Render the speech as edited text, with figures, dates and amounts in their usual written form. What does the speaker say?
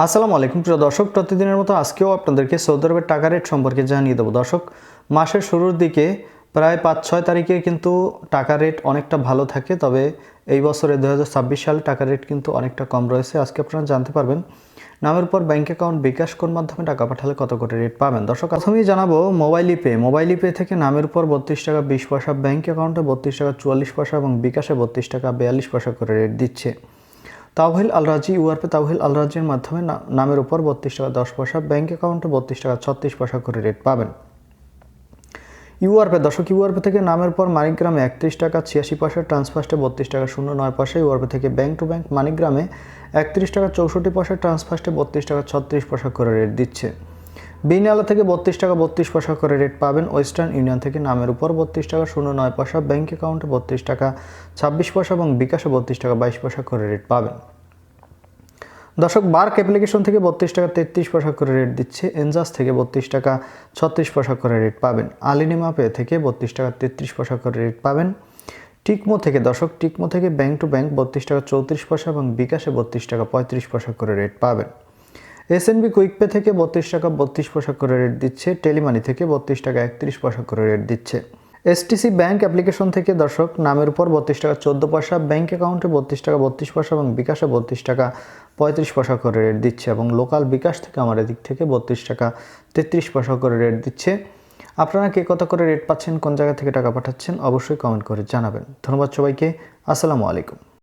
আসসালামু আলাইকুম প্রিয় দর্শক, প্রতিদিনের মতো আজকেও আপনাদেরকে সৌদি আরবের টাকা রেট সম্পর্কে জানিয়ে দেবো। দর্শক, মাসের শুরুর দিকে প্রায় 5-6 তারিখে কিন্তু টাকা রেট অনেকটা ভালো থাকে, তবে এই বছরে 2026 সালে টাকা রেট কিন্তু অনেকটা কম রয়েছে। আজকে আপনারা জানতে পারবেন নামের উপর ব্যাঙ্ক অ্যাকাউন্ট বিকাশ কোন মাধ্যমে টাকা পাঠালে কত করে রেট পাবেন। দর্শক, প্রথমেই জানাবো মোবাইল পে থেকে নামের উপর 32 টাকা 20 পয়সা, ব্যাঙ্ক অ্যাকাউন্টে 32 টাকা 44 পয়সা এবং বিকাশে 32 টাকা 42 পয়সা করে রেট দিচ্ছে। তাওহিল আল রাজি ইউআরপে তাওহিল আল রাজির মাধ্যমে নামের উপর 32 টাকা 10 পয়সা, ব্যাঙ্ক অ্যাকাউন্টে 32 টাকা 36 পয়সা করে রেট পাবেন। ইউআরপে থেকে নামের পর মানিকগ্রামে 31 টাকা 86 পয়সা, ট্রান্সফার্স্টে 32 টাকা 09 পয়সা। ইউআরপে থেকে ব্যাঙ্ক টু ব্যাঙ্ক মানিকগ্রামে 31 টাকা 64 পয়সা, ট্রান্সফার্স্টে 32 টাকা 36 পয়সা করে রেট দিচ্ছে। বিনালা থেকে 32 টাকা 32 পয়সা করে রেট পাবেন। ওয়েস্টার্ন ইউনিয়ন থেকে নামের উপর 32 টাকা 09 পয়সা, ব্যাঙ্ক অ্যাকাউন্টে 32 টাকা 26 পয়সা এবং বিকাশে 32 টাকা 22 পয়সা করে রেট পাবেন। দর্শক, বার্ক অ্যাপ্লিকেশন থেকে 32 টাকা 33 পয়সা করে রেট দিচ্ছে। এনজাস থেকে 32 টাকা 36 পয়সা করে রেট পাবেন। আলিনিমা পে থেকে 32 টাকা 33 পয়সা করে রেট পাবেন। টিকমো থেকে ব্যাঙ্ক টু ব্যাঙ্ক 32 টাকা 34 পয়সা এবং বিকাশে 32 টাকা 35 পয়সা করে রেট পাবেন। এসএনবি কুইক পে থেকে 32 টাকা 32 পয়সা করে রেট দিচ্ছে। টেলিমানি থেকে 32 টাকা 31 পয়সা করে রেট দিচ্ছে। এসটিসি ব্যাঙ্ক অ্যাপ্লিকেশন থেকে দর্শক নামের উপর 32 টাকা 14 পয়সা, ব্যাঙ্ক অ্যাকাউন্টে 32 টাকা 32 পয়সা এবং বিকাশে 32 টাকা 35 পয়সা করে রেট দিচ্ছে এবং লোকাল বিকাশ থেকে আমার এদিক থেকে 32 টাকা 33 পয়সা করে রেট দিচ্ছে। আপনারা কে কত করে রেট পাচ্ছেন, কোন জায়গা থেকে টাকা পাঠাচ্ছেন, অবশ্যই কমেন্ট করে জানাবেন। ধন্যবাদ সবাইকে। আসসালামু আলাইকুম।